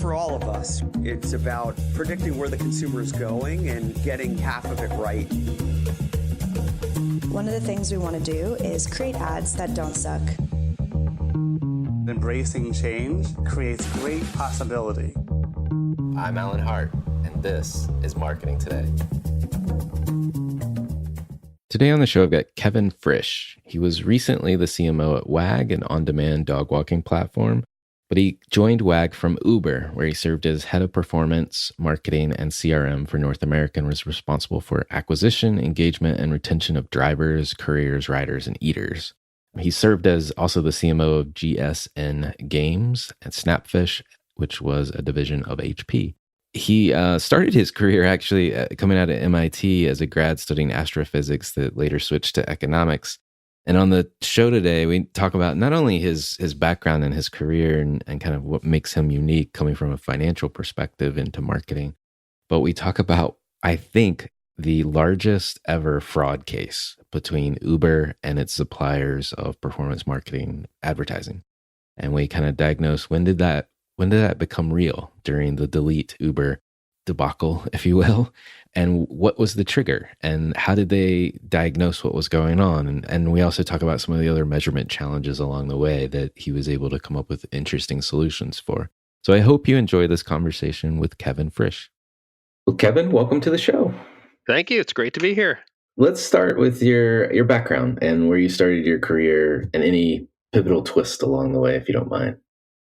for all of us. It's about predicting where the consumer is going and getting half of it right. One of the things we want to do is create ads that don't suck. Embracing change creates great possibility. I'm Alan Hart, and this is Marketing Today. Today on the show, I've got Kevin Frisch. He was recently the CMO at Wag, an on-demand dog walking platform, but he joined Wag from Uber, where he served as head of performance, marketing, and CRM for North America and was responsible for acquisition, engagement, and retention of drivers, couriers, riders, and eaters. He served as also the CMO of GSN Games and Snapfish, which was a division of HP. He started his career actually coming out of MIT as a grad studying astrophysics that later switched to economics. And on the show today, we talk about not only his background and his career and kind of what makes him unique coming from a financial perspective into marketing, but we talk about, I think, the largest ever fraud case between Uber and its suppliers of performance marketing advertising. And we kind of diagnose when did that become real during the delete Uber debacle, if you will, and what was the trigger and how did they diagnose what was going on? And we also talk about some of the other measurement challenges along the way that he was able to come up with interesting solutions for. So I hope you enjoy this conversation with Kevin Frisch. Well, Kevin, welcome to the show. Thank you. It's great to be here. Let's start with your background and where you started your career and any pivotal twist along the way, if you don't mind.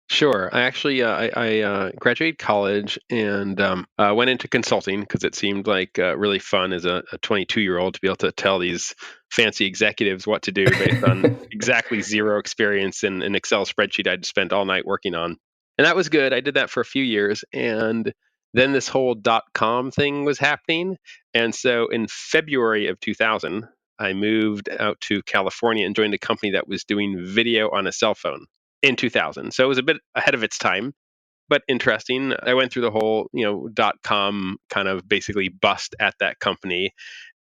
Sure. I actually I graduated college and went into consulting because it seemed like really fun as a 22-year-old to be able to tell these fancy executives what to do based on exactly zero experience in an Excel spreadsheet I'd spent all night working on. And that was good. I did that for a few years. And then this whole .com thing was happening. And so in February of 2000, I moved out to California and joined a company that was doing video on a cell phone. In 2000. So it was a bit ahead of its time, but interesting. I went through the whole, .com kind of basically bust at that company.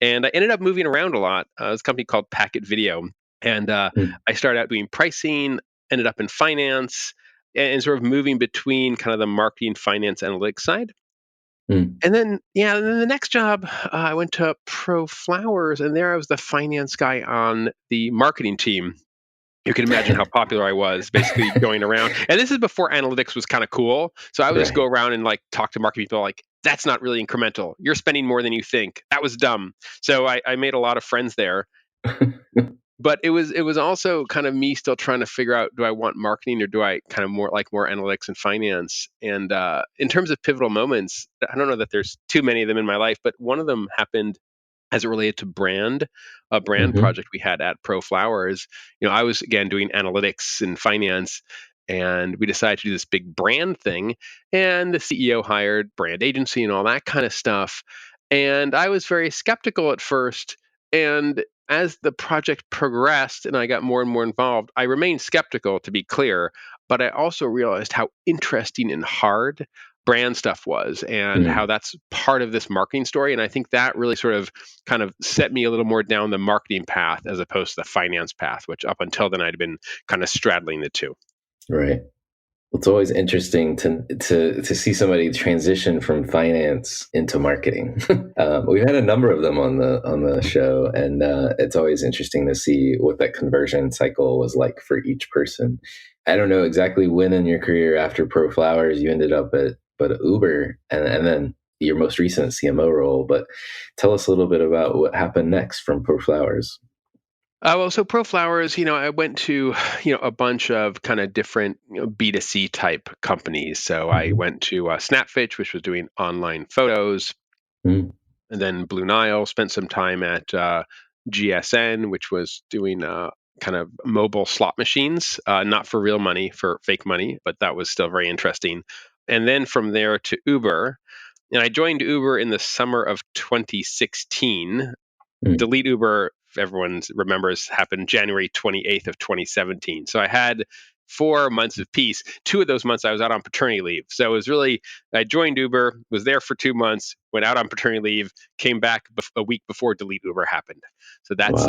And I ended up moving around a lot. It was a company called Packet Video. And I started out doing pricing, ended up in finance, and sort of moving between kind of the marketing, finance, analytics side. And then the next job, I went to Pro Flowers, and there I was the finance guy on the marketing team. You can imagine how popular I was, basically going around. And this is before analytics was kind of cool. So I would just go around and talk to market people that's not really incremental. You're spending more than you think. That was dumb. So I made a lot of friends there. But it was also kind of me still trying to figure out, do I want marketing or do I kind of more analytics and finance? And in terms of pivotal moments, I don't know that there's too many of them in my life, but one of them happened as it related to a brand project we had at Pro Flowers. I was, again, doing analytics and finance, and we decided to do this big brand thing. And the CEO hired brand agency and all that kind of stuff. And I was very skeptical at first. And as the project progressed and I got more and more involved, I remained skeptical, to be clear, but I also realized how interesting and hard brand stuff was and how that's part of this marketing story. And I think that really sort of kind of set me a little more down the marketing path as opposed to the finance path, which up until then I'd been kind of straddling the two. Right. Well, it's always interesting to see somebody transition from finance into marketing. We've had a number of them on the show, and it's always interesting to see what that conversion cycle was like for each person. I don't know exactly when in your career after Pro Flowers you ended up at Uber and then your most recent CMO role, but tell us a little bit about what happened next from Pro Flowers. So Pro Flowers, I went to, a bunch of kind of different B2C type companies. So I went to Snapfish, which was doing online photos, and then Blue Nile, spent some time at GSN, which was doing kind of mobile slot machines, not for real money, for fake money, but that was still very interesting. And then from there to Uber, and I joined Uber in the summer of 2016. Delete Uber, if everyone remembers, happened January 28th of 2017. So I had 4 months of peace. 2 of those months I was out on paternity leave. So it was really, I joined Uber, was there for 2 months, went out on paternity leave, came back a week before Delete Uber happened. So that's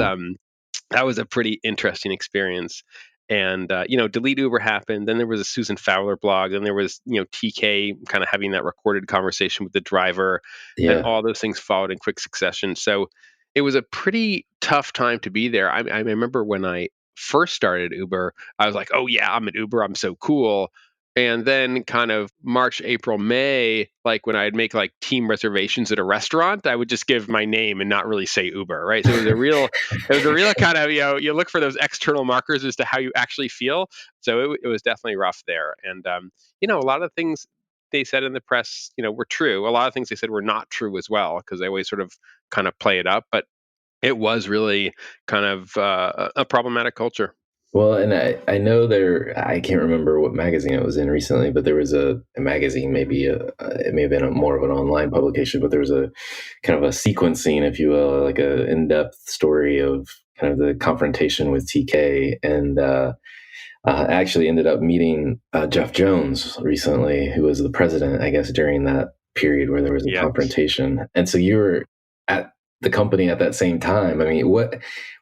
that was a pretty interesting experience. And Delete Uber happened. Then there was a Susan Fowler blog. Then there was TK kind of having that recorded conversation with the driver, and Yeah. all those things followed in quick succession. So it was a pretty tough time to be there. I remember when I first started Uber, I was like, oh yeah, I'm at Uber, I'm so cool. And then kind of March, April, May, like when I'd make like team reservations at a restaurant, I would just give my name and not really say Uber, right? So it was a real kind of, you look for those external markers as to how you actually feel. So it was definitely rough there. And, a lot of things they said in the press, were true. A lot of things they said were not true as well, because they always sort of kind of play it up. But it was really kind of a problematic culture. Well, and I know I can't remember what magazine it was in recently, but there was a magazine, maybe it may have been more of an online publication, but there was a kind of a sequencing, if you will, like a in-depth story of kind of the confrontation with TK. And I actually ended up meeting Jeff Jones recently, who was the president, I guess, during that period where there was a Yeah. confrontation. And so you were at the company at that same time. I mean, what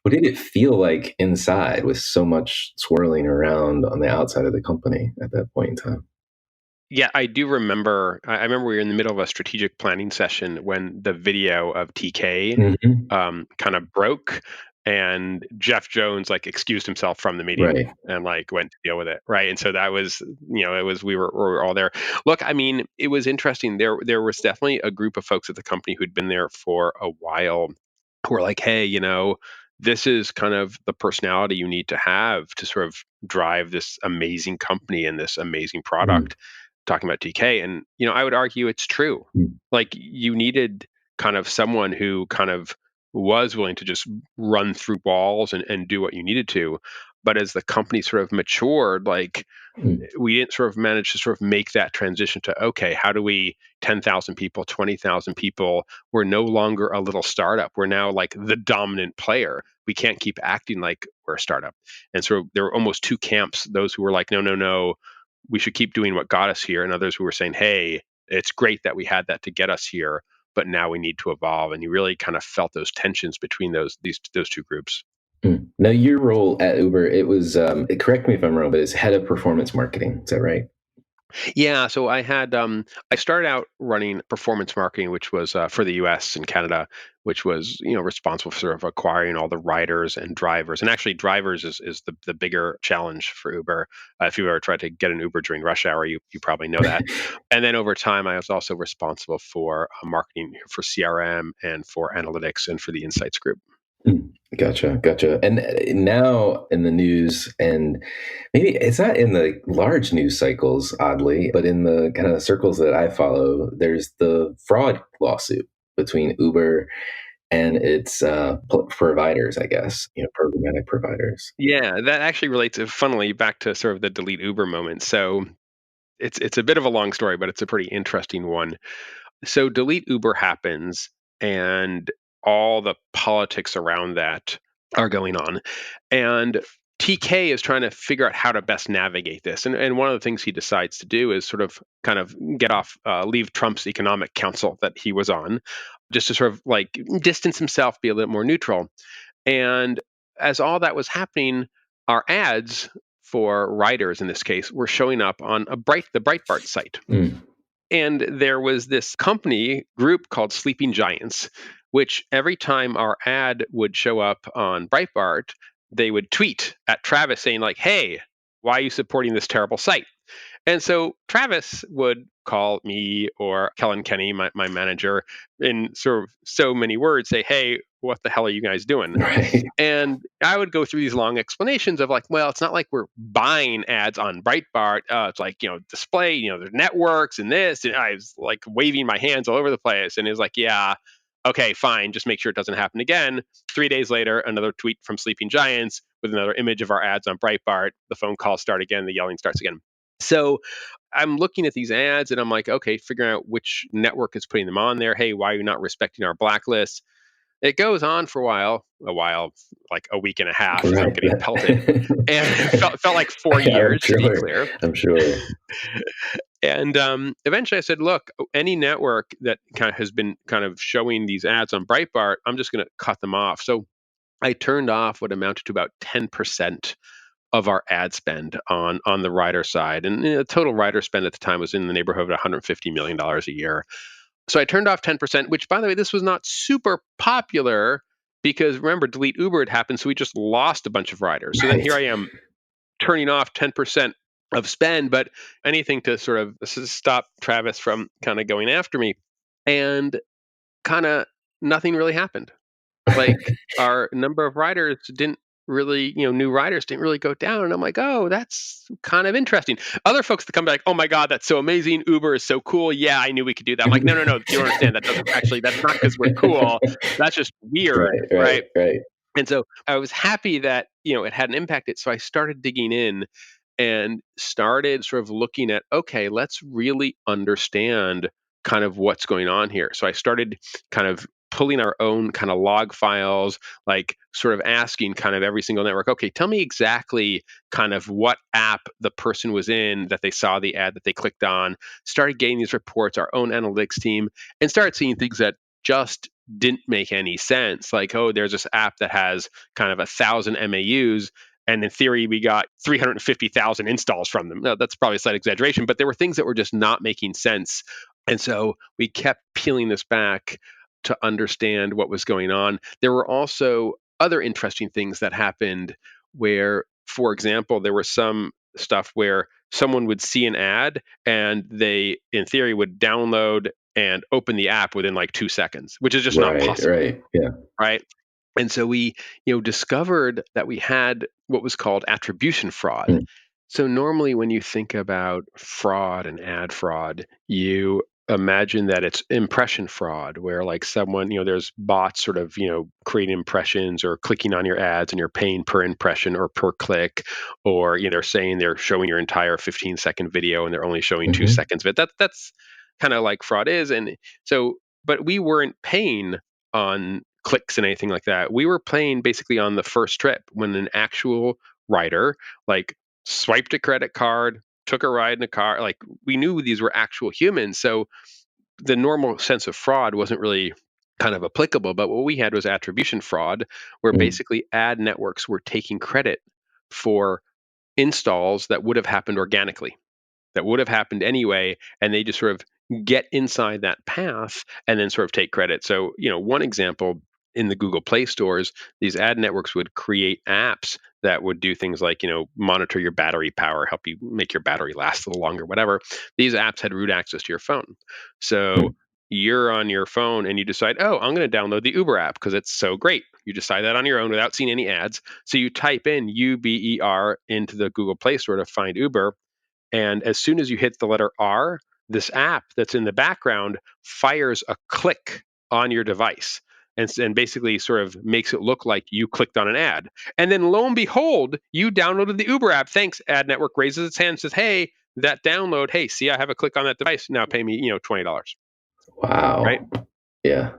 did it feel like inside with so much swirling around on the outside of the company at that point in time? Yeah, I do remember. I remember we were in the middle of a strategic planning session when the video of TK Hmm. kind of broke, and Jeff Jones like excused himself from the meeting Right. and like went to deal with it, right? And so that was, it was we were all there. Look, I mean, it was interesting. There was definitely a group of folks at the company who'd been there for a while who were like, hey, this is kind of the personality you need to have to sort of drive this amazing company and this amazing Mm. product, talking about TK. And, I would argue it's true. Mm. Like you needed kind of someone who kind of was willing to just run through walls and do what you needed to. But as the company sort of matured, like Mm. we didn't sort of manage to sort of make that transition to, okay, how do we 10,000 people, 20,000 people, we're no longer a little startup, we're now like the dominant player, we can't keep acting like we're a startup. And so there were almost two camps: those who were like, no, no, no, we should keep doing what got us here, and others who were saying, hey, it's great that we had that to get us here, but now we need to evolve. And you really kind of felt those tensions between those two groups. Mm. Now, your role at Uber, it was, correct me if I'm wrong, but it's head of performance marketing. Is that right? Yeah, so I started out running performance marketing, which was for the U.S. and Canada, which was responsible for sort of acquiring all the riders and drivers. And actually, drivers is the bigger challenge for Uber. If you've ever tried to get an Uber during rush hour, you probably know that. And then over time, I was also responsible for marketing for CRM and for analytics and for the insights group. Mm. Gotcha. And now in the news, and maybe it's not in the large news cycles, oddly, but in the kind of circles that I follow, there's the fraud lawsuit between Uber and its providers, I guess, programmatic providers. Yeah, that actually relates, funnily, back to sort of the delete Uber moment. So it's a bit of a long story, but it's a pretty interesting one. So delete Uber happens, and all the politics around that are going on. And TK is trying to figure out how to best navigate this. And one of the things he decides to do is sort of kind of leave Trump's economic council that he was on, just to sort of like distance himself, be a little more neutral. And as all that was happening, our ads for writers in this case were showing up on the Breitbart site. Mm. And there was this company group called Sleeping Giants, which every time our ad would show up on Breitbart, they would tweet at Travis saying like, hey, why are you supporting this terrible site? And so Travis would call me or Kellen Kenny, my manager, in sort of so many words, say, hey, what the hell are you guys doing? Right. And I would go through these long explanations of like, well, it's not like we're buying ads on Breitbart. It's like, display, there's networks and this. And I was like waving my hands all over the place. And it was like, yeah, okay, fine. Just make sure it doesn't happen again. 3 days later, another tweet from Sleeping Giants with another image of our ads on Breitbart. The phone calls start again. The yelling starts again. So I'm looking at these ads and I'm like, okay, figuring out which network is putting them on there. Hey, why are you not respecting our blacklist? It goes on for a while, like a week and a half, as I'm Right. getting pelted. And it felt like 4 years, to be clear. I'm sure. And eventually I said, look, any network that kind of has been kind of showing these ads on Breitbart, I'm just going to cut them off. So I turned off what amounted to about 10% of our ad spend on the rider side. And the total rider spend at the time was in the neighborhood of $150 million a year. So I turned off 10%, which, by the way, this was not super popular because remember, delete Uber had happened. So we just lost a bunch of riders. So then here I am turning off 10% of spend, but anything to sort of stop Travis from kind of going after me. And kind of nothing really happened. Like our number of riders didn't really, new riders didn't really go down. And I'm like, oh, that's kind of interesting. Other folks that come back, oh my God, that's so amazing. Uber is so cool. Yeah, I knew we could do that. I'm like, no, you don't understand. That doesn't actually, that's not because we're cool. That's just weird. Right. And so I was happy that, it hadn't impacted. So I started digging in and started sort of looking at, okay, let's really understand kind of what's going on here. So I started kind of pulling our own kind of log files, like sort of asking kind of every single network, okay, tell me exactly kind of what app the person was in that they saw the ad that they clicked on, started getting these reports, our own analytics team, and started seeing things that just didn't make any sense. Like, oh, there's this app that has kind of 1,000 MAUs. And in theory, we got 350,000 installs from them. Now, that's probably a slight exaggeration, but there were things that were just not making sense. And so we kept peeling this back to understand what was going on. There were also other interesting things that happened where, for example, there was some stuff where someone would see an ad and they, in theory, would download and open the app within like 2 seconds, which is just not possible. Right. And so we, discovered that we had what was called attribution fraud. So normally when you think about fraud and ad fraud, you imagine that it's impression fraud, where like someone, there's bots sort of, creating impressions or clicking on your ads and you're paying per impression or per click, or, they're saying they're showing your entire 15-second video and they're only showing 2 seconds of it. That's kind of like fraud is. And so, but we weren't paying on clicks and anything like that. We were playing basically on the first trip when an actual rider like swiped a credit card, took a ride in a car. Like we knew these were actual humans. So the normal sense of fraud wasn't really kind of applicable. But what we had was attribution fraud, where basically ad networks were taking credit for installs that would have happened organically, that would have happened anyway, and they just sort of get inside that path and then sort of take credit. So, one example in the Google Play stores, these ad networks would create apps that would do things like, monitor your battery power, help you make your battery last a little longer, whatever. These apps had root access to your phone. So you're on your phone and you decide, oh, I'm going to download the Uber app because it's so great. You decide that on your own without seeing any ads. So you type in UBER into the Google Play Store to find Uber. And as soon as you hit the letter R, this app that's in the background fires a click on your device and basically sort of makes it look like you clicked on an ad. And then lo and behold, you downloaded the Uber app. Thanks. Ad network raises its hand and says, hey, that download, hey, see, I have a click on that device. Now pay me, $20. Wow. Right? Yeah.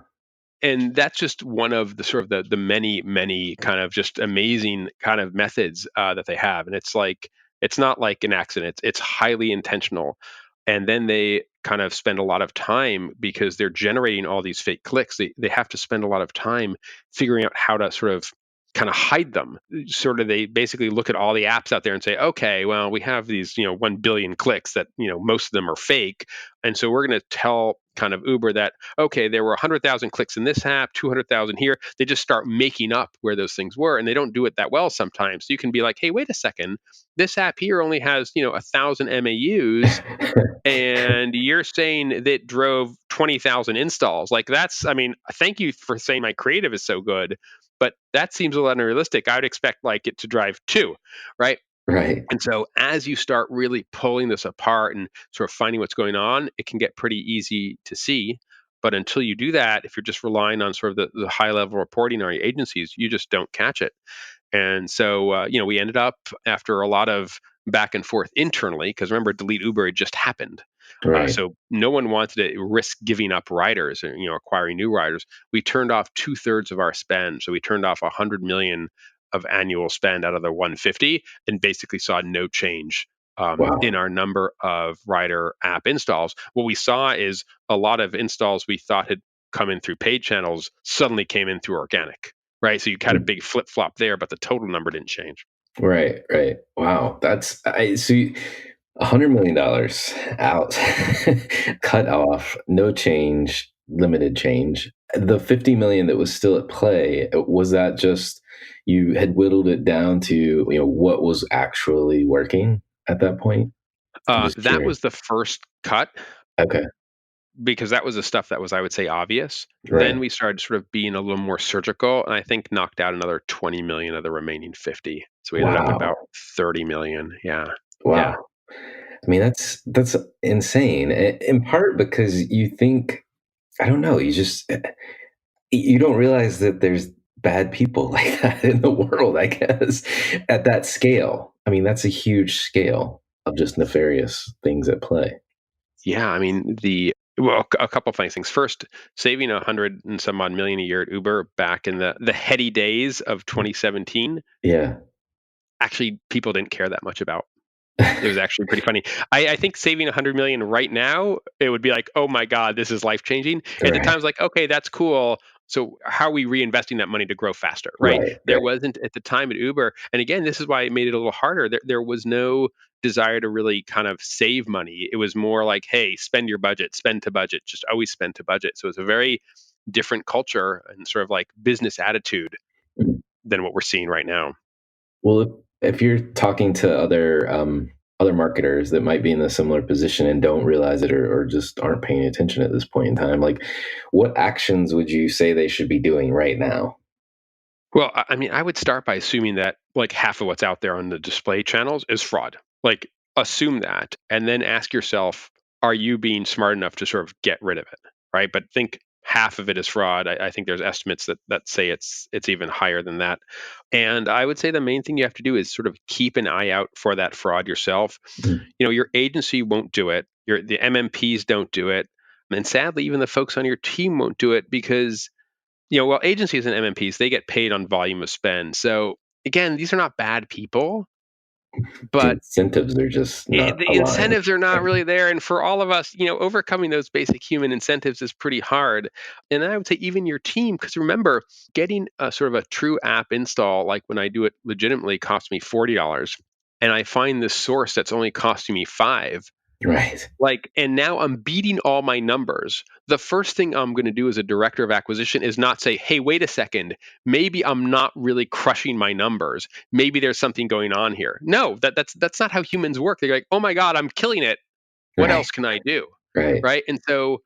And that's just one of the sort of the many, many kind of just amazing kind of methods that they have. And it's not like an accident. It's highly intentional. And then they kind of spend a lot of time because they're generating all these fake clicks. They have to spend a lot of time figuring out how to sort of kind of hide them. Sort of they basically look at all the apps out there and say, okay, well, we have these, 1 billion clicks that, most of them are fake. And so we're going to tell kind of Uber that, okay, there were 100,000 clicks in this app, 200,000 here. They just start making up where those things were. And they don't do it that well sometimes. So you can be like, hey, wait a second. This app here only has, 1,000 MAUs. And you're saying that it drove 20,000 installs. Like thank you for saying my creative is so good, but that seems a little unrealistic. I would expect like it to drive 2, right? Right. And so as you start really pulling this apart and sort of finding what's going on, it can get pretty easy to see. But until you do that, if you're just relying on sort of the high level reporting on your agencies, you just don't catch it. And so, we ended up after a lot of back and forth internally, because remember, delete Uber had just happened. Right. So no one wanted to risk giving up riders and, acquiring new riders. We turned off 2/3 of our spend. So we turned off 100 million of annual spend out of the 150 and basically saw no change in our number of rider app installs. What we saw is a lot of installs we thought had come in through paid channels suddenly came in through organic. Right. So you had a big flip flop there, but the total number didn't change. Right, right. Wow, that's I see. $100 million out, cut off, no change, limited change. The 50 million that was still at play, was that just you had whittled it down to what was actually working at that point? I'm just That curious. was the first cut Okay, because that was the stuff that was, I would say, obvious. Then right. we started sort of being a little more surgical, and I think knocked out another 20 million of the remaining 50. So we ended up about Wow, 30 million. Yeah. Yeah. wow. I mean, that's insane. In part because you think, I don't know, you don't realize that there's bad people like that in the world, I guess, at that scale. I mean, that's a huge scale of just nefarious things at play. Yeah. I mean, a couple of funny things. First, saving 100 and some odd million a year at Uber back in the heady days of 2017, Yeah. actually, people didn't care that much about. It was actually pretty funny. I think saving 100 million right now, it would be like, oh my god, this is life changing. At the time, Right. I was like, okay, that's cool. So how are we reinvesting that money to grow faster, right? Right. There Right. wasn't at the time at Uber, and again, this is why it made it a little harder. There was no desire to really kind of save money. It was more like, hey, spend your budget, spend to budget, just always spend to budget. So it's a very different culture and sort of like business attitude Mhm. than what we're seeing right now. Well, if you're talking to other marketers that might be in a similar position and don't realize it, or just aren't paying attention at this point in time, like what actions would you say they should be doing right now? Well, I mean, I would start by assuming that like half of what's out there on the display channels is fraud. Like, assume that, and then ask yourself, are you being smart enough to sort of get rid of it, right? But think half of it is fraud. I think there's estimates that say it's even higher than that. And I would say the main thing you have to do is sort of keep an eye out for that fraud yourself. Mhm. Your agency won't do it. The MMPs don't do it. And sadly, even the folks on your team won't do it because well, agencies and MMPs, they get paid on volume of spend. So again, these are not bad people, The but incentives are just not the aligned. incentives are not really there. And for all of us, overcoming those basic human incentives is pretty hard. And I would say even your team, because remember, getting a sort of a true app install, like when I do it legitimately, costs me $40, and I find this source that's only costing me 5. Right. Like, and now I'm beating all my numbers. The first thing I'm going to do as a director of acquisition is not say, hey, wait a second, maybe I'm not really crushing my numbers. Maybe there's something going on here. No, that's not how humans work. They're like, oh my God, I'm killing it. What Right. else can I do? Right. Right. And so,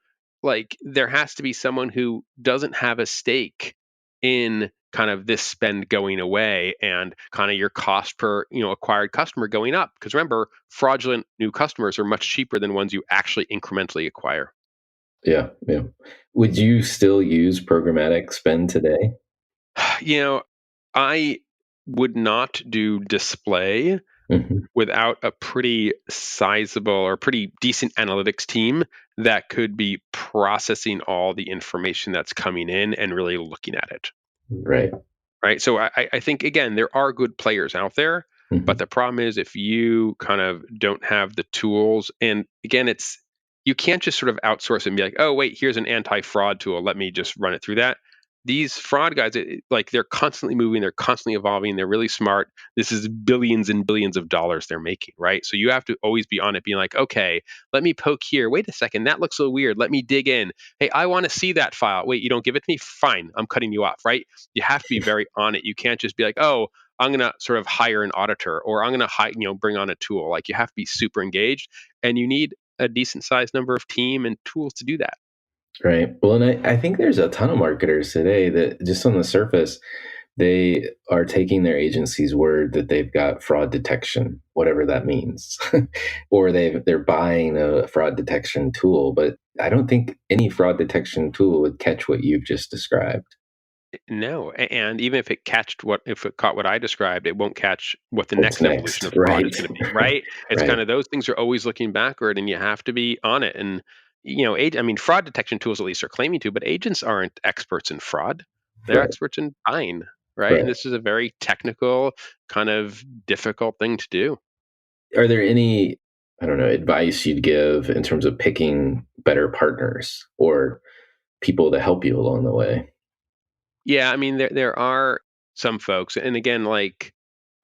like, there has to be someone who doesn't have a stake in kind of this spend going away and kind of your cost per acquired customer going up, because remember, fraudulent new customers are much cheaper than ones you actually incrementally acquire. Yeah, yeah. Would you still use programmatic spend today? you know I would not do display Mhm. without a pretty sizable or pretty decent analytics team that could be processing all the information that's coming in and really looking at it. Right. Right. So I think, again, there are good players out there, but Mhm. the problem is if you kind of don't have the tools, and again, you can't just sort of outsource it and be like, oh, wait, here's an anti-fraud tool. Let me just run it through that. These fraud guys, like, they're constantly moving, they're constantly evolving, they're really smart. This is billions and billions of dollars they're making, right? So you have to always be on it, being like, okay, let me poke here. Wait a second, that looks so weird. Let me dig in. Hey, I want to see that file. Wait, you don't give it to me? Fine, I'm cutting you off, right? You have to be very on it. You can't just be like, oh, I'm going to sort of hire an auditor, or I'm going to bring on a tool. Like, you have to be super engaged, and you need a decent sized number of team and tools to do that. Right. Well, and I think there's a ton of marketers today that just on the surface, they are taking their agency's word that they've got fraud detection, whatever that means, or they're buying a fraud detection tool. But I don't think any fraud detection tool would catch what you've just described. No, and even if it caught what I described, it won't catch what the What's next evolution next? of fraud Right. is going to be, right? It's Right. kind of, those things are always looking backward, and you have to be on it. And I mean, fraud detection tools at least are claiming to, but agents aren't experts in fraud. They're Right. experts in buying, right? And Right. this is a very technical, kind of difficult thing to do. Are there any, I don't know, advice you'd give in terms of picking better partners or people to help you along the way? Yeah, I mean, there are some folks, and again, like,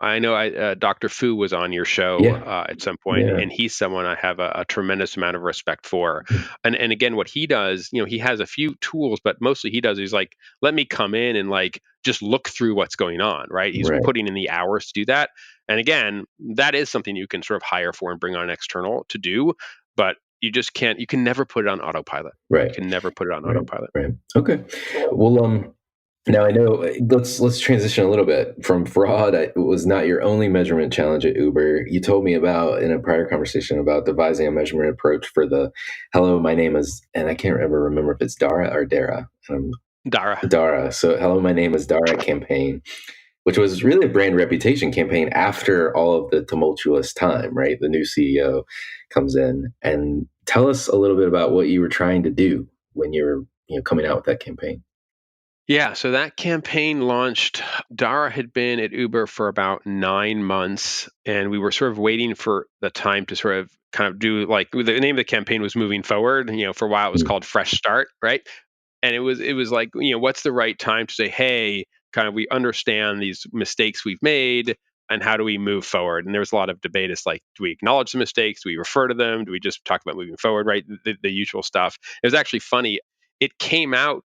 I know Dr. Fu was on your show Yeah. at some point, Yeah. and he's someone I have a tremendous amount of respect for. And again, what he does, he has a few tools, but mostly he does is like, let me come in and like just look through what's going on, right? He's Right. putting in the hours to do that. And again, that is something you can sort of hire for and bring on an external to do, but you can never put it on autopilot. Right. You can never put it on Right. autopilot. Right. Okay. Well, now I know. Let's transition a little bit from fraud. It was not your only measurement challenge at Uber. You told me about in a prior conversation about devising a measurement approach for the "Hello, my name is," and I can't remember if it's Dara or Dara. Dara. Dara. So, "Hello, my name is Dara" campaign, which was really a brand reputation campaign after all of the tumultuous time. Right, the new CEO comes in, and tell us a little bit about what you were trying to do when you were coming out with that campaign. Yeah, so that campaign launched. Dara had been at Uber for about 9 months, and we were sort of waiting for the time to sort of kind of do like the name of the campaign was Moving Forward. For a while it was Mm. called Fresh Start, right? And it was like, what's the right time to say, hey, kind of we understand these mistakes we've made, and how do we move forward? And there was a lot of debate. It's like, do we acknowledge the mistakes? Do we refer to them? Do we just talk about moving forward, right? The usual stuff. It was actually funny. It came out,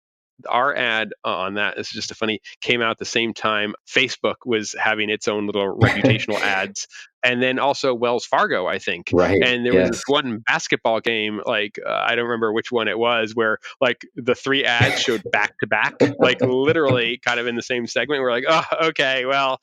our ad on that is just a funny, came out at the same time Facebook was having its own little reputational ads, and then also Wells Fargo, I think. Right. And there was this Yes. one basketball game, like I don't remember which one it was, where like the three ads showed back to back, like literally kind of in the same segment. We're like, oh, okay, well,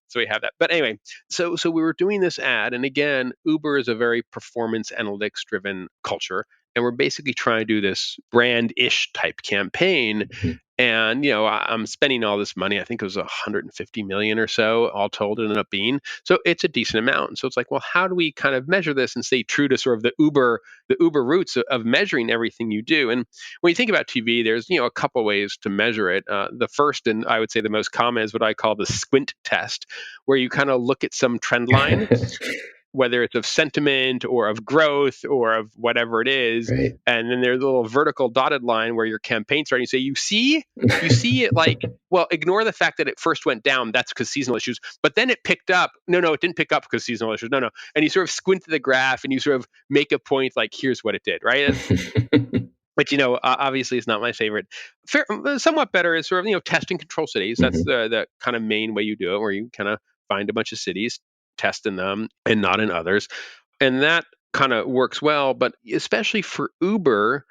so we have that. But anyway, so we were doing this ad, and again, Uber is a very performance analytics driven culture, and we're basically trying to do this brand-ish type campaign. Mhm. And I'm spending all this money. I think it was 150 million or so, all told. It ended up being, so it's a decent amount. And so it's like, well, how do we kind of measure this and stay true to sort of the Uber roots of measuring everything you do? And when you think about TV, there's a couple ways to measure it. The first, and I would say the most common, is what I call the squint test, where you kind of look at some trend line, whether it's of sentiment or of growth or of whatever it is. Right. And then there's a little vertical dotted line where your campaign's starting. You say, you see it like, well, ignore the fact that it first went down. That's because seasonal issues. But then it picked up. No, it didn't pick up because seasonal issues. No. And you sort of squint to the graph and you sort of make a point like, here's what it did, right? But obviously, it's not my favorite. Somewhat better is sort of test and control cities. That's Mhm. the kind of main way you do it, where you kind of find a bunch of cities, test in them, and not in others, and that kind of works well. But especially for Uber,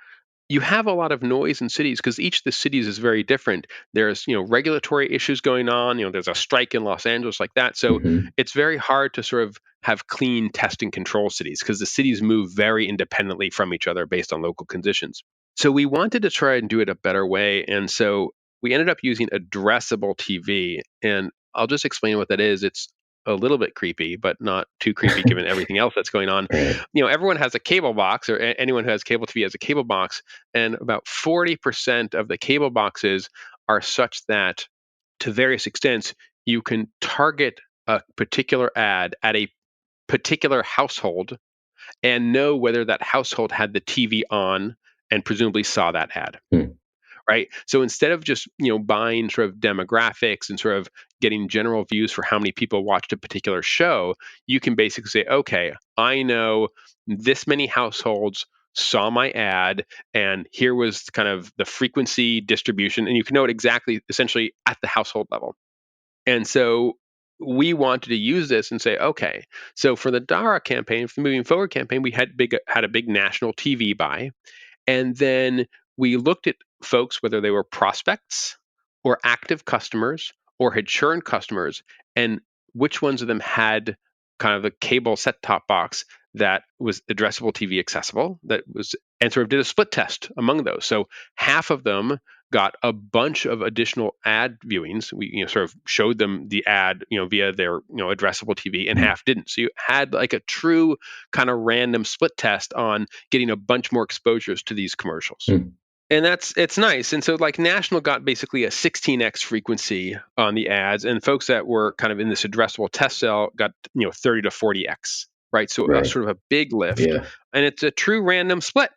you have a lot of noise in cities because each of the cities is very different. There's regulatory issues going on. There's a strike in Los Angeles like that. So Mhm. it's very hard to sort of have clean test and control cities because the cities move very independently from each other based on local conditions. So we wanted to try and do it a better way, and so we ended up using addressable TV. And I'll just explain what that is. It's a little bit creepy, but not too creepy given everything else that's going on. Right. Everyone has a cable box, or anyone who has cable TV has a cable box, and about 40% of the cable boxes are such that, to various extents, you can target a particular ad at a particular household and know whether that household had the TV on and presumably saw that ad. Hmm. Right. So instead of just, buying sort of demographics and sort of getting general views for how many people watched a particular show, you can basically say, okay, I know this many households saw my ad, and here was kind of the frequency distribution, and you can know it exactly, essentially at the household level. And so we wanted to use this and say, okay, so for the Dara campaign, for the Moving Forward campaign, we had a big national TV buy, and then we looked at folks, whether they were prospects or active customers or had churned customers, and which ones of them had kind of a cable set top box that was addressable TV accessible, and sort of did a split test among those. So half of them got a bunch of additional ad viewings. We sort of showed them the ad via their addressable TV, and half didn't. So you had like a true kind of random split test on getting a bunch more exposures to these commercials. Hmm. And it's nice. And so like national got basically a 16x frequency on the ads, and folks that were kind of in this addressable test cell got 30 to 40x, right? So Right. sort of a big lift. Yeah. And it's a true random split.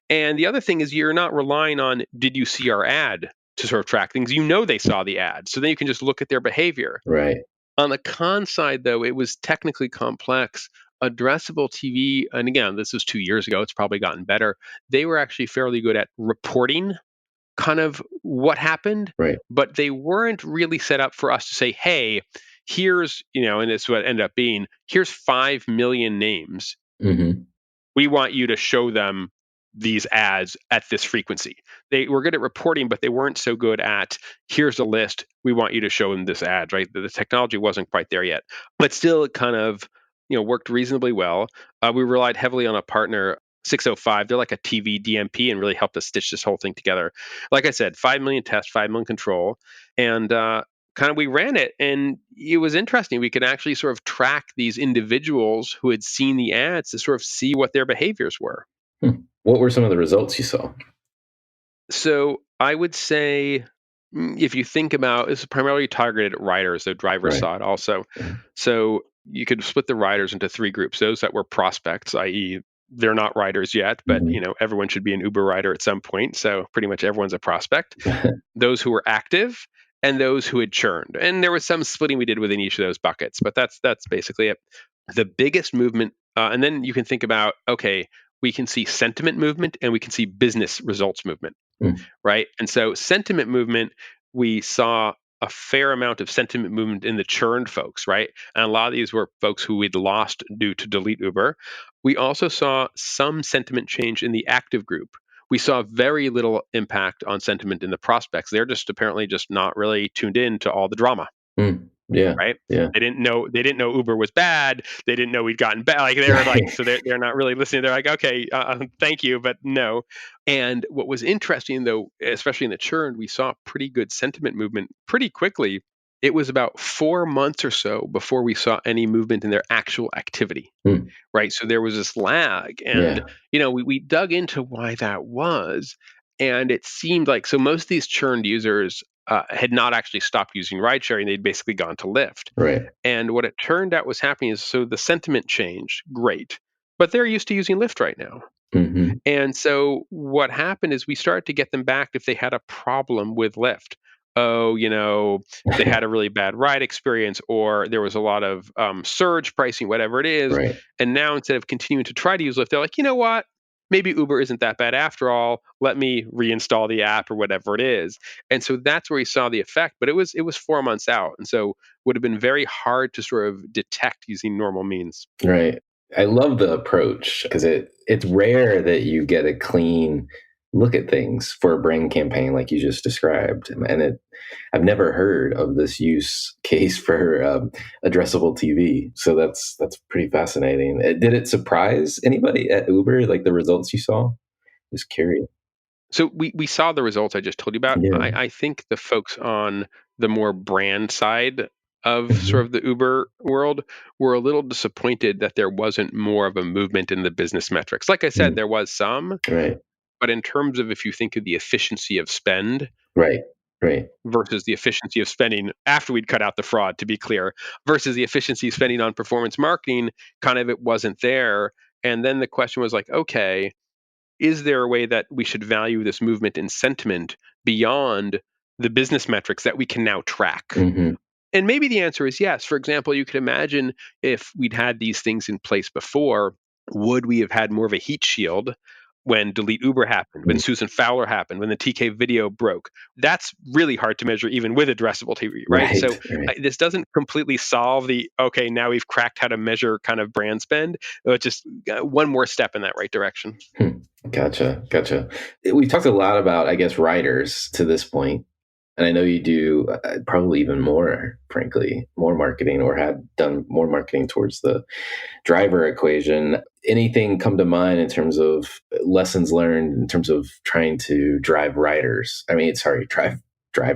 And the other thing is, you're not relying on, did you see our ad, to sort of track things. They saw the ad. So then you can just look at their behavior. Right. On the con side, though, it was technically complex. Addressable TV, and again, this was 2 years ago, it's probably gotten better. They were actually fairly good at reporting kind of what happened, Right. but they weren't really set up for us to say, hey, here's, and it's what ended up being, here's 5 million names. Mm-hmm. We want you to show them these ads at this frequency. They were good at reporting, but they weren't so good at here's a list. We want you to show them this ad, right? The technology wasn't quite there yet, but still it kind of, worked reasonably well. We relied heavily on a partner, 605. They're like a TV DMP and really helped us stitch this whole thing together. Like I said, 5 million test, 5 million control. And, kind of we ran it and it was interesting. We could actually sort of track these individuals who had seen the ads to sort of see what their behaviors were. What were some of the results you saw? So I would say if you think about it's primarily targeted at riders, so drivers Right. saw it also. So you could split the riders into 3 groups. Those that were prospects, i.e., they're not riders yet, but Mhm. everyone should be an Uber rider at some point. So pretty much everyone's a prospect. Those who were active and those who had churned. And there was some splitting we did within each of those buckets, but that's basically it. The biggest movement, and then you can think about, okay, we can see sentiment movement and we can see business results movement, Mm. right? And so sentiment movement, we saw a fair amount of sentiment movement in the churned folks, right? And a lot of these were folks who we'd lost due to delete Uber. We also saw some sentiment change in the active group. We saw very little impact on sentiment in the prospects. They're just apparently just not really tuned in to all the drama, Mm. Yeah. right? Yeah. They didn't know Uber was bad. They didn't know we'd gotten bad. Like they were like, so they're not really listening. They're like, okay, thank you, but no. And what was interesting though, especially in the churn, we saw pretty good sentiment movement pretty quickly. It was about 4 months or so before we saw any movement in their actual activity, Mm. right? So there was this lag, and Yeah. we dug into why that was, and it seemed like so most of these churned users had not actually stopped using ride sharing; they'd basically gone to Lyft. Right. And what it turned out was happening is so the sentiment changed, great, but they're used to using Lyft right now. Mm-hmm. And so what happened is we started to get them back if they had a problem with Lyft. Oh, they had a really bad ride experience, or there was a lot of surge pricing, whatever it is. Right. And now instead of continuing to try to use Lyft, they're like, you know what? Maybe Uber isn't that bad after all. Let me reinstall the app or whatever it is. And so that's where we saw the effect. But it was 4 months out, and so would have been very hard to sort of detect using normal means. Right. I love the approach because it's rare that you get a clean look at things for a brand campaign like you just described. And I've never heard of this use case for addressable TV. So that's pretty fascinating. Did it surprise anybody at Uber, like the results you saw? Just curious. So we saw the results I just told you about. Yeah. I think the folks on the more brand side of Mhm. sort of the Uber world were a little disappointed that there wasn't more of a movement in the business metrics. Like I said, Mm. there was some, Right. but in terms of if you think of the efficiency of spend Right. Right. versus the efficiency of spending after we'd cut out the fraud, to be clear, versus the efficiency of spending on performance marketing, kind of it wasn't there. And then the question was like, okay, is there a way that we should value this movement in sentiment beyond the business metrics that we can now track? Hmm. And maybe the answer is yes. For example, you could imagine if we'd had these things in place before, would we have had more of a heat shield when Delete Uber happened, when Susan Fowler happened, when the TK video broke? That's really hard to measure even with addressable TV, right? Right. So Right. this doesn't completely solve the, okay, now we've cracked how to measure kind of brand spend. It's just one more step in that right direction. Gotcha. Gotcha. We talked a lot about, I guess, writers to this point. And I know you do probably even more, frankly, more marketing or had done more marketing towards the driver equation. Anything come to mind in terms of lessons learned in terms of trying to drive riders? I mean, sorry, drive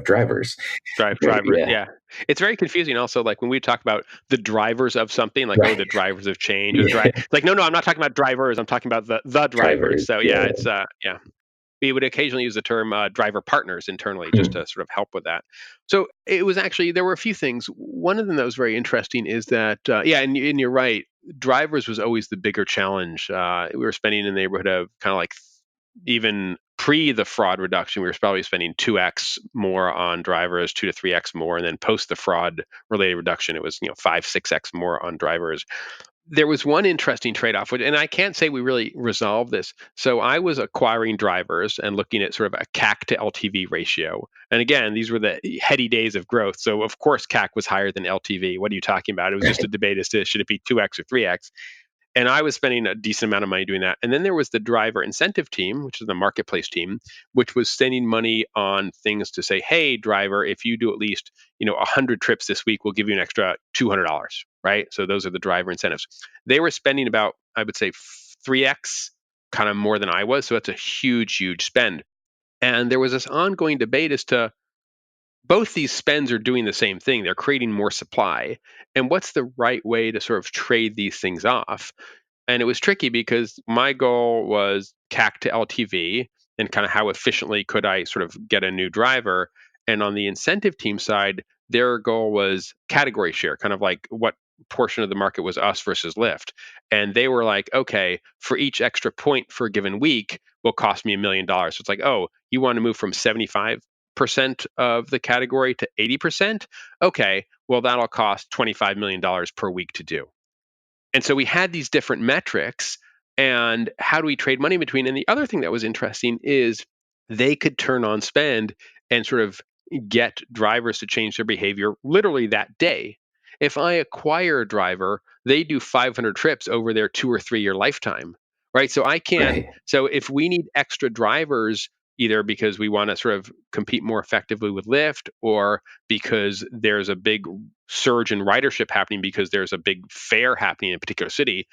drivers. Drivers, Yeah. yeah. It's very confusing also, like, when we talk about the drivers of something, like, "Oh, Right. the drivers of change," or Yeah. like, "No, no, I'm not talking about drivers, I'm talking about the drivers." Drivers. So, yeah, Yeah. it's, yeah. We would occasionally use the term, driver partners internally just Hmm. to sort of help with that. So, it was actually there were a few things. One of them that was very interesting is that, yeah, and you're right, drivers was always the bigger challenge. We were spending in the neighborhood of kinda like even pre the fraud reduction, we were probably spending 2x more on drivers, 2 to 3x more, and then post the fraud related reduction, it was 5, 6x more on drivers. There was one interesting trade-off, and I can't say we really resolved this. So I was acquiring drivers and looking at sort of a CAC to LTV ratio. And again, these were the heady days of growth. So of course CAC was higher than LTV. What are you talking about? It was just a debate as to should it be 2x or 3x. And I was spending a decent amount of money doing that. And then there was the driver incentive team, which is the marketplace team, which was spending money on things to say, hey, driver, if you do at least 100 trips this week, we'll give you an extra $200, right? So those are the driver incentives. They were spending about, I would say, 3x kind of more than I was. So that's a huge, huge spend. And there was this ongoing debate as to both these spends are doing the same thing. They're creating more supply. And what's the right way to sort of trade these things off? And it was tricky because my goal was CAC to LTV and kind of how efficiently could I sort of get a new driver. And on the incentive team side, their goal was category share, kind of like what portion of the market was us versus Lyft. And they were like, okay, for each extra point for a given week will cost me $1 million. So it's like, oh, you want to move from 75% of the category to 80%? Okay, well, that'll cost $25 million per week to do. And so we had these different metrics, and how do we trade money between? And the other thing that was interesting is they could turn on spend and sort of get drivers to change their behavior literally that day. If I acquire a driver, they do 500 trips over their 2 or 3 year lifetime, right? So I can't, Right. so if we need extra drivers, either because we want to sort of compete more effectively with Lyft or because there's a big surge in ridership happening because there's a big fair happening in a particular city,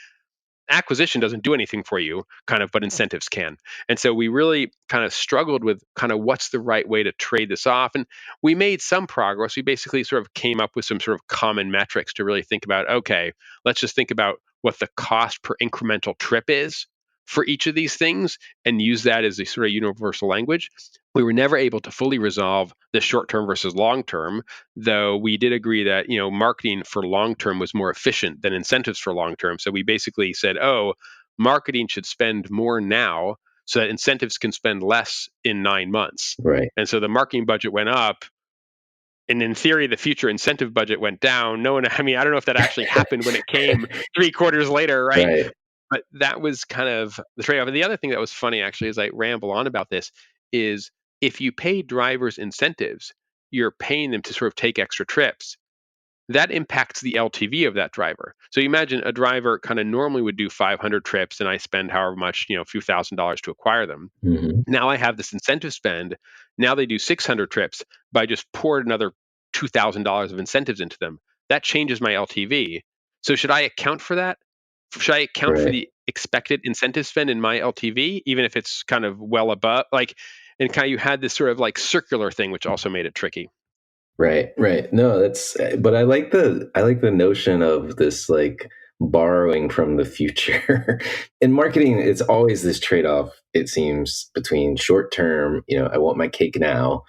acquisition doesn't do anything for you, kind of, but incentives can. And so we really kind of struggled with kind of what's the right way to trade this off. And we made some progress. We basically sort of came up with some sort of common metrics to really think about, okay, let's just think about what the cost per incremental trip is for each of these things and use that as a sort of universal language. We were never able to fully resolve the short term versus long term, though we did agree that marketing for long term was more efficient than incentives for long term. So we basically said, oh, marketing should spend more now so that incentives can spend less in 9 months. Right. And so the marketing budget went up. And in theory, the future incentive budget went down. I don't know if that actually happened when it came 3 quarters later, right? Right. But that was kind of the trade-off. And the other thing that was funny, actually, as I ramble on about this, is if you pay drivers incentives, you're paying them to sort of take extra trips. That impacts the LTV of that driver. So you imagine a driver kind of normally would do 500 trips, and I spend however much, a few $1,000s to acquire them. Mhm. Now I have this incentive spend. Now they do 600 trips, but I just poured another $2,000 of incentives into them. That changes my LTV. So should I account for that? Should I account for Right. the expected incentive spend in my LTV, even if it's kind of well above, and kind of you had this sort of like circular thing, which also made it tricky. Right, right. No, but I like the notion of this like borrowing from the future. In marketing, it's always this trade-off, it seems, between short term, I want my cake now,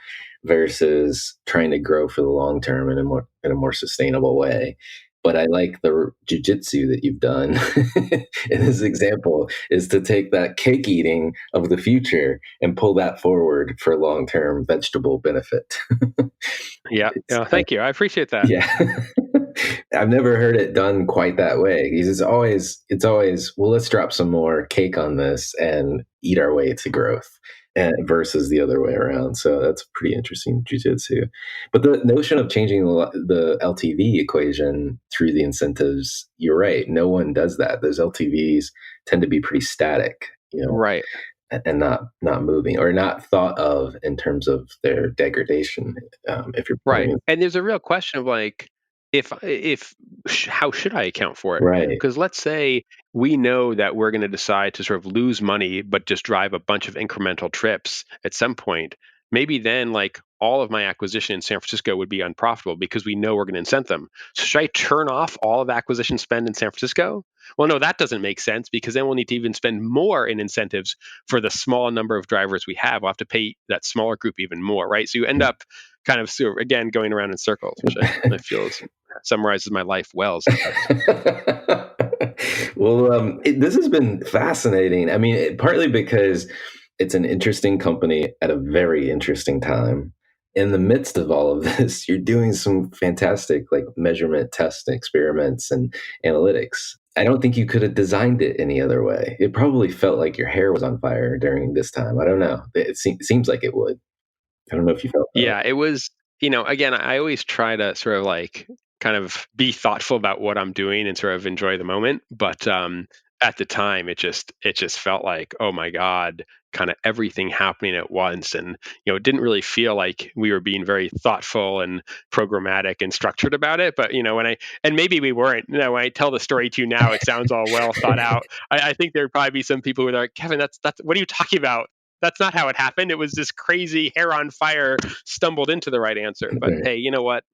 versus trying to grow for the long term in a more sustainable way. But I like the jujitsu that you've done in this example is to take that cake eating of the future and pull that forward for long-term vegetable benefit. Yeah. It's, Yeah. Thank you. I appreciate that. yeah. I've never heard it done quite that way. It's always, well, let's drop some more cake on this and eat our way to growth, versus the other way around. So that's pretty interesting jujitsu. But the notion of changing the LTV equation through the incentives, you're right. No one does that. Those LTVs tend to be pretty static, Right. and not moving or not thought of in terms of their degradation. If you're Right. And there's a real question of like, how should I account for it? right, Because let's say we know that we're going to decide to sort of lose money, but just drive a bunch of incremental trips at some point. Maybe then like all of my acquisition in San Francisco would be unprofitable because we know we're going to incent them. So should I turn off all of acquisition spend in San Francisco? Well, no, that doesn't make sense because then we'll need to even spend more in incentives for the small number of drivers we have. We'll have to pay that smaller group even more, right? So you end up kind of, again, going around in circles, which I feel summarizes my life well. Well, this has been fascinating. I mean, partly because It's an interesting company at a very interesting time. In the midst of all of this, you're doing some fantastic like measurement tests and experiments and analytics. I don't think you could have designed it any other way. It probably felt like your hair was on fire during this time. I don't know. Seems like it would. I don't know if you felt that. Yeah, it was, again, I always try to sort of like kind of be thoughtful about what I'm doing and sort of enjoy the moment. But at the time, it just felt like, oh my God, kind of everything happening at once. And, it didn't really feel like we were being very thoughtful and programmatic and structured about it. But, and maybe we weren't, when I tell the story to you now, it sounds all well thought out. I think there'd probably be some people who are like, Kevin, that's, what are you talking about? That's not how it happened. It was this crazy hair on fire stumbled into the right answer. But Right. hey, you know what?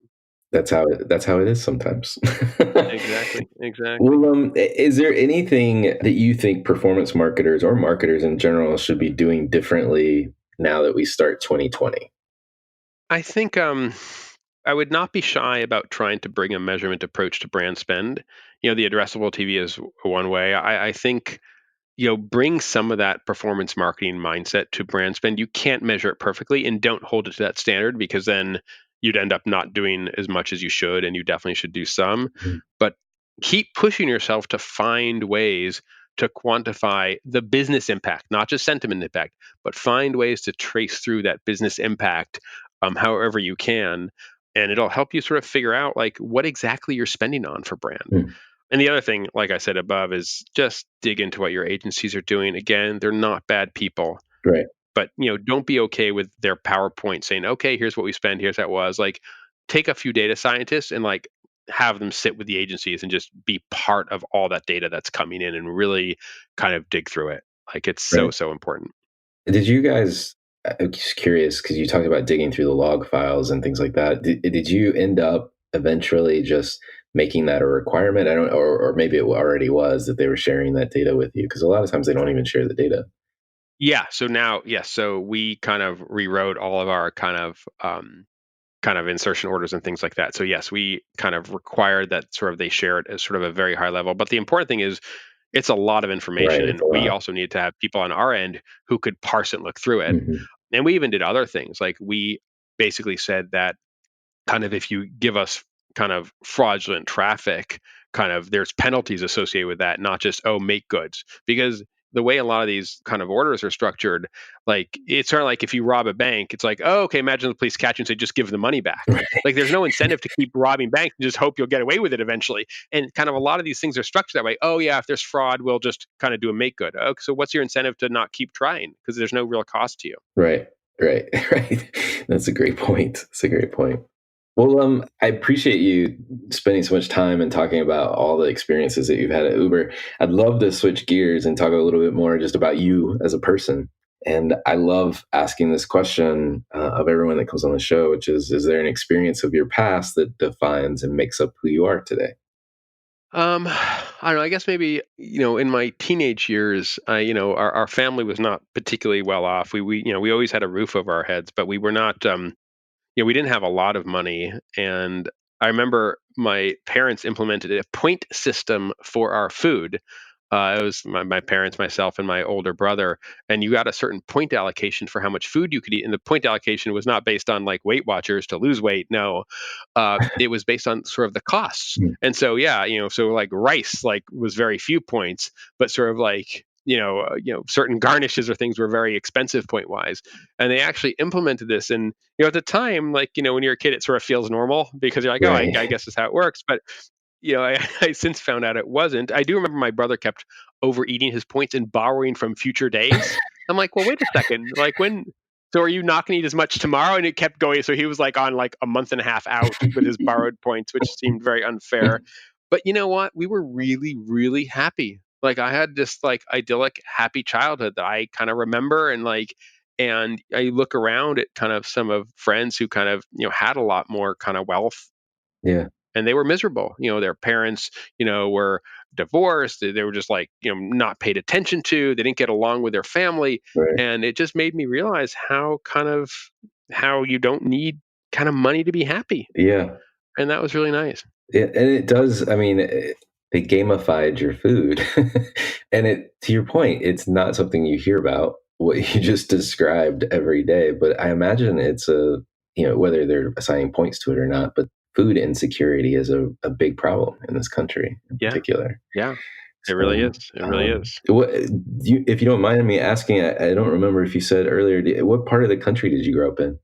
That's how it is sometimes. Exactly. Well, is there anything that you think performance marketers or marketers in general should be doing differently now that we start 2020? I think I would not be shy about trying to bring a measurement approach to brand spend. The addressable TV is one way. I think bring some of that performance marketing mindset to brand spend. You can't measure it perfectly, and don't hold it to that standard, because then you'd end up not doing as much as you should, and you definitely should do some. Mhm. But keep pushing yourself to find ways to quantify the business impact, not just sentiment impact, but find ways to trace through that business impact, however you can. And it'll help you sort of figure out like what exactly you're spending on for brand. Mm. And the other thing, like I said above, is just dig into what your agencies are doing. Again, they're not bad people, Right. but don't be okay with their PowerPoint saying, "Okay, here's what we spend, here's how it was." Like, take a few data scientists and like have them sit with the agencies and just be part of all that data that's coming in and really kind of dig through it. Like, it's Right. so important. Did you guys? I'm just curious because you talked about digging through the log files and things like that. Did you end up eventually just making that a requirement? I don't, or maybe it already was that they were sharing that data with you because a lot of times they don't even share the data. Yeah. So now, yes. So we kind of rewrote all of our kind of insertion orders and things like that. So yes, we kind of required that sort of they share it as sort of a very high level. But the important thing is it's a lot of Right. information, It's and a we lot. also need to have people on our end who could parse and look through it. Hmm. And we even did other things. Like, we basically said that kind of if you give us kind of fraudulent traffic, kind of there's penalties associated with that, not just, oh, make goods. Because the way a lot of these kind of orders are structured, like it's sort of like if you rob a bank, it's like, oh, okay, imagine the police catch you and say, just give the money back. Like, there's no incentive to keep robbing banks and just hope you'll get away with it eventually. And kind of a lot of these things are structured that way. Oh yeah, if there's fraud, we'll just kind of do a make good. Okay, so what's your incentive to not keep trying? Because there's no real cost to you. Right. Right. Right. That's a great point. That's a great point. Well, I appreciate you spending so much time and talking about all the experiences that you've had at Uber. I'd love to switch gears and talk a little bit more just about you as a person. And I love asking this question of everyone that comes on the show, which is there an experience of your past that defines and makes up who you are today? I don't know. I guess maybe, in my teenage years, our family was not particularly well off. We always had a roof over our heads, but we were not, we didn't have a lot of money. And I remember my parents implemented a point system for our food. It was my parents, myself, and my older brother, and you got a certain point allocation for how much food you could eat. And the point allocation was not based on like Weight Watchers to lose weight. No, it was based on sort of the costs. Mm. And so, yeah, so like rice, like was very few points, but sort of like certain garnishes or things were very expensive point wise. And they actually implemented this, and at the time, like when you're a kid, it sort of feels normal because you're like, oh, I, Right. I guess that's how it works. But I since found out it wasn't. I do remember my brother kept overeating his points and borrowing from future days. I'm like, well, wait a second. Like, when? So are you not going to eat as much tomorrow? And it kept going. So he was like on like a month and a half out with his borrowed points, which seemed very unfair. But you know what? We were really, really happy. Like, I had this like idyllic, happy childhood that I kind of remember, and I look around at kind of some of friends who kind of had a lot more kind of wealth, Yeah. and they were miserable. Their parents, were divorced. They were just like, not paid attention to. They didn't get along with their family. Right. And it just made me realize how you don't need kind of money to be happy. Yeah. And that was really nice. Yeah, and it does. I mean, they gamified your food, and to your point, it's not something you hear about what you just described every day, but I imagine it's whether they're assigning points to it or not, but food insecurity is a big problem in this country in Yeah, particular. yeah, it really So, is. It really is. if you don't mind me asking, I don't remember if you said earlier, what part of the country did you grow up in?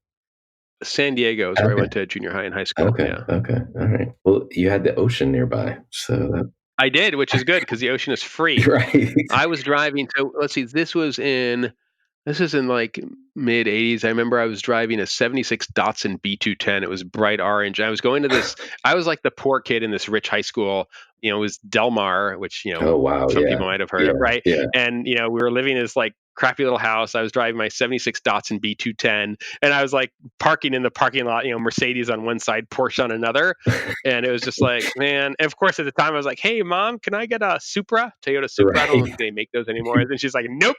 San Diego is where I Okay. went to junior high and high school. Okay. Yeah. Okay. All right. Well, you had the ocean nearby, so I did, which is good because the ocean is free. right. I was driving to let's see, this is in like mid 80s. I remember I was driving a 76 Datsun B210. It was bright orange. I was going to this I was like the poor kid in this rich high school. It was Del Mar, which, Oh wow. some Yeah. people might have heard Yeah. of, right? Yeah. And, we were living in this like crappy little house. I was driving my 76 Datsun B210 and I was like parking in the parking lot, Mercedes on one side, Porsche on another. And it was just like, man, and of course at the time I was like, "Hey mom, can I get a Toyota Supra? I don't Right. think they make those anymore." And she's like, "Nope."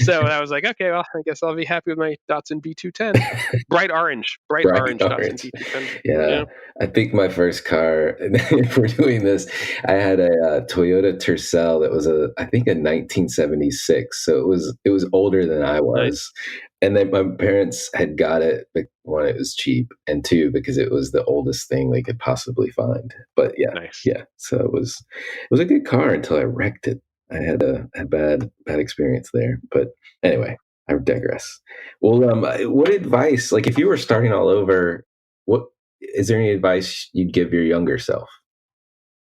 So I was like, "Okay, well, I guess I'll be happy with my Datsun B210." Bright Bright orange Datsun orange. B210. Yeah. Yeah, I think my first car, if we're doing this, I had a Toyota Tercel that was I think a 1976. So it was older than I nice, was. And then my parents had got it, like, one, it was cheap, and two, because it was the oldest thing they could possibly find. But yeah, nice. yeah. So it was a good car until I wrecked it. I had a bad experience there. But anyway, I digress. Well, what advice, like if you were starting all over, what is there any advice you'd give your younger self?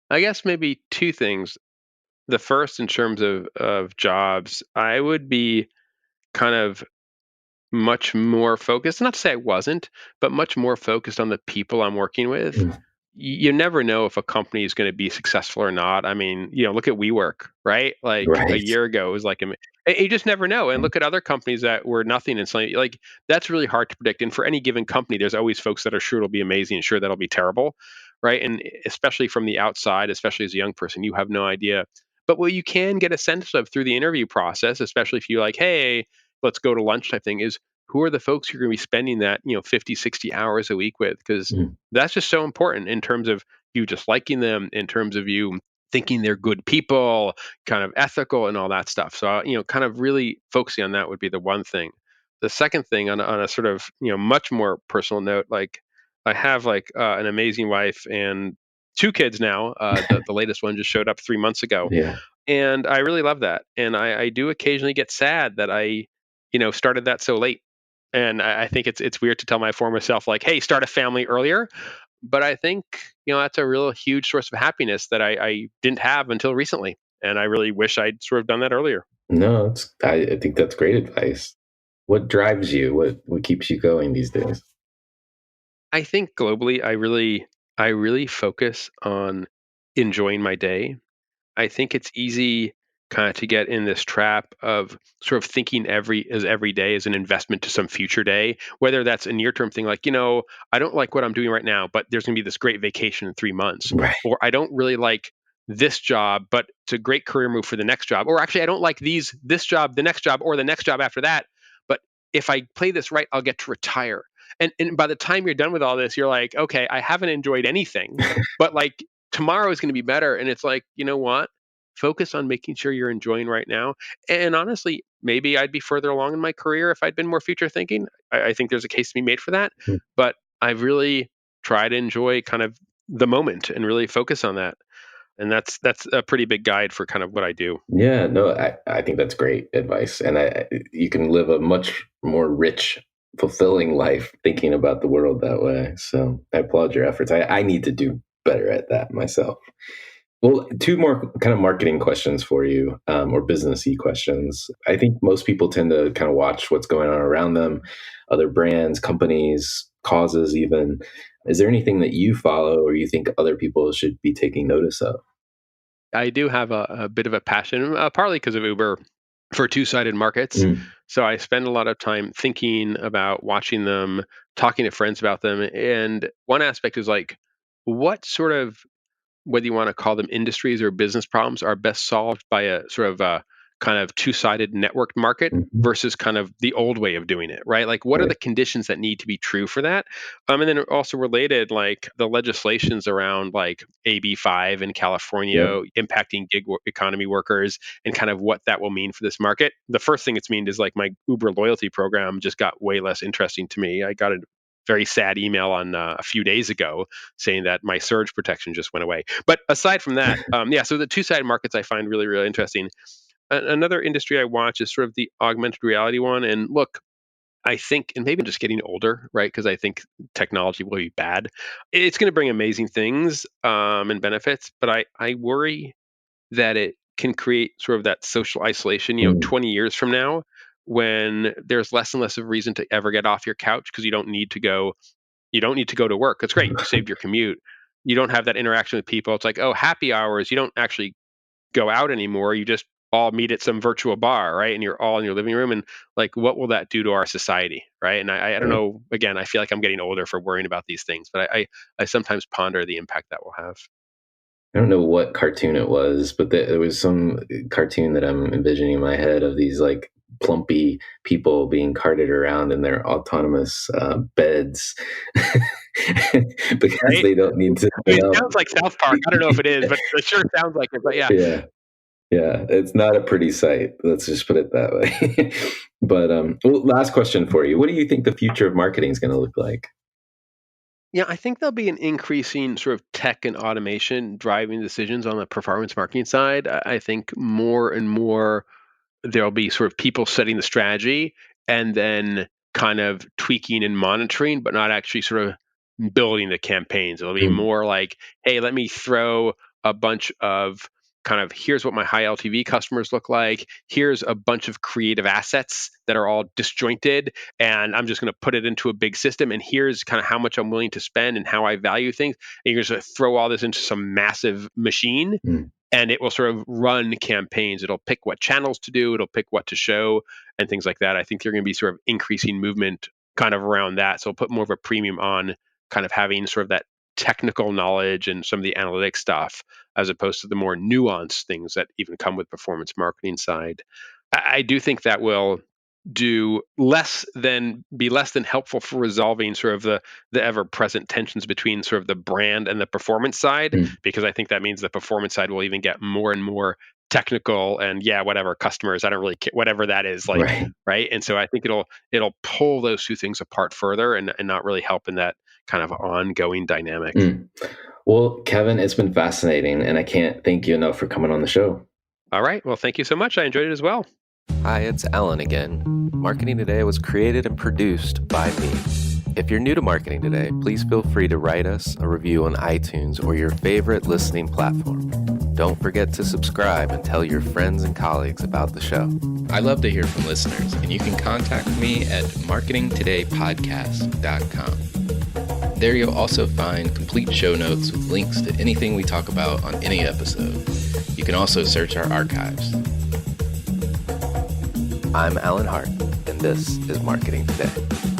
I guess maybe two things. The first, in terms of jobs, I would be kind of much more focused. Not to say I wasn't, but much more focused on the people I'm working with. Mm, You never know if a company is going to be successful or not. I mean, look at WeWork, right? Like a right. year ago, it was like you just never know. And look at other companies that were nothing and suddenly, like that's really hard to predict. And for any given company, there's always folks that are sure it'll be amazing and sure that'll be terrible, right? And especially from the outside, especially as a young person, you have no idea. But what you can get a sense of through the interview process, especially if you like, hey, let's go to lunch type thing, is who are the folks you're going to be spending that 50, 60 hours a week with, because Mm, that's just so important in terms of you just liking them, in terms of you thinking they're good people, kind of ethical and all that stuff. So kind of really focusing on that would be the one thing. The second thing, on a sort of much more personal note, like I have like an amazing wife and two kids now. The latest one just showed up 3 months ago, yeah. and I really love that. And I do occasionally get sad that I started that so late. And I think it's weird to tell my former self like, "Hey, start a family earlier." But I think that's a real huge source of happiness that I didn't have until recently, and I really wish I'd sort of done that earlier. No, I think that's great advice. What drives you? What keeps you going these days? I think globally, I really focus on enjoying my day. I think it's easy kind of to get in this trap of sort of thinking every day is an investment to some future day, whether that's a near term thing like, I don't like what I'm doing right now, but there's going to be this great vacation in 3 months, Right. or I don't really like this job, but it's a great career move for the next job, or actually I don't like this job, the next job, or the next job after that, but if I play this right, I'll get to retire. And by the time you're done with all this, you're like, okay, I haven't enjoyed anything, but like tomorrow is going to be better. And it's like, you know what? Focus on making sure you're enjoying right now. And honestly, maybe I'd be further along in my career if I'd been more future thinking. I think there's a case to be made for that. Mm. But I've really tried to enjoy kind of the moment and really focus on that. And that's a pretty big guide for kind of what I do. Yeah, no, I think that's great advice. And you can live a much more rich, fulfilling life thinking about the world that way. So I applaud your efforts. I need to do better at that myself. Well, two more kind of marketing questions for you, or businessy questions. I think most people tend to kind of watch what's going on around them, other brands, companies, causes, even. Is there anything that you follow or you think other people should be taking notice of? I do have a bit of a passion, partly because of Uber, for two-sided markets. Mm, So I spend a lot of time thinking about watching them, talking to friends about them. And one aspect is like, what sort of, whether you want to call them industries or business problems, are best solved by a sort of kind of two-sided networked market versus kind of the old way of doing it, right? Like, what are the conditions that need to be true for that? And then also related, like the legislations around like AB5 in California impacting gig economy workers and kind of what that will mean for this market. The first thing it's mean is like my Uber loyalty program just got way less interesting to me. I got a very sad email on a few days ago saying that my surge protection just went away. But aside from that, so the two-sided markets I find really, really interesting. Another industry I watch is sort of the augmented reality one. And look, I think, and maybe I'm just getting older, right? Because I think technology will be bad. It's going to bring amazing things and benefits, but I worry that it can create sort of that social isolation, 20 years from now, when there's less and less of a reason to ever get off your couch because you don't need to go to work. It's great. You saved your commute. You don't have that interaction with people. It's like, oh, happy hours. You don't actually go out anymore. You just all meet at some virtual bar, right? And you're all in your living room. And like, what will that do to our society, right? And I don't know, again, I feel like I'm getting older for worrying about these things, but I sometimes ponder the impact that will have. I don't know what cartoon it was, but there was some cartoon that I'm envisioning in my head of these like plumpy people being carted around in their autonomous beds because they don't need to. It sounds like South Park. I don't know if it is, but it sure sounds like it. But yeah. Yeah, it's not a pretty sight. Let's just put it that way. But last question for you. What do you think the future of marketing is going to look like? Yeah, I think there'll be an increasing sort of tech and automation driving decisions on the performance marketing side. I think more and more there'll be sort of people setting the strategy and then kind of tweaking and monitoring, but not actually sort of building the campaigns. It'll be more like, hey, let me throw a bunch of kind of, here's what my high LTV customers look like. Here's a bunch of creative assets that are all disjointed, and I'm just going to put it into a big system. And here's kind of how much I'm willing to spend and how I value things. And you're just going to throw all this into some massive machine. And it will sort of run campaigns. It'll pick what channels to do. It'll pick what to show and things like that. I think there's going to be sort of increasing movement kind of around that. So it'll put more of a premium on kind of having sort of that technical knowledge and some of the analytics stuff, as opposed to the more nuanced things that even come with performance marketing side. I do think that will be less than helpful for resolving sort of the ever-present tensions between sort of the brand and the performance side, because I think that means the performance side will even get more and more technical and whatever customers, I don't really care, whatever that is like, right? And so I think it'll pull those two things apart further and not really help in that kind of ongoing dynamic. Well, Kevin, it's been fascinating, and I can't thank you enough for coming on the show. All right. Well, thank you so much. I enjoyed it as well. Hi, it's Alan again. Marketing Today was created and produced by me. If you're new to Marketing Today, please feel free to write us a review on iTunes or your favorite listening platform. Don't forget to subscribe and tell your friends and colleagues about the show. I love to hear from listeners, and you can contact me at marketingtodaypodcast.com. There you'll also find complete show notes with links to anything we talk about on any episode. You can also search our archives. I'm Alan Hart, and this is Marketing Today.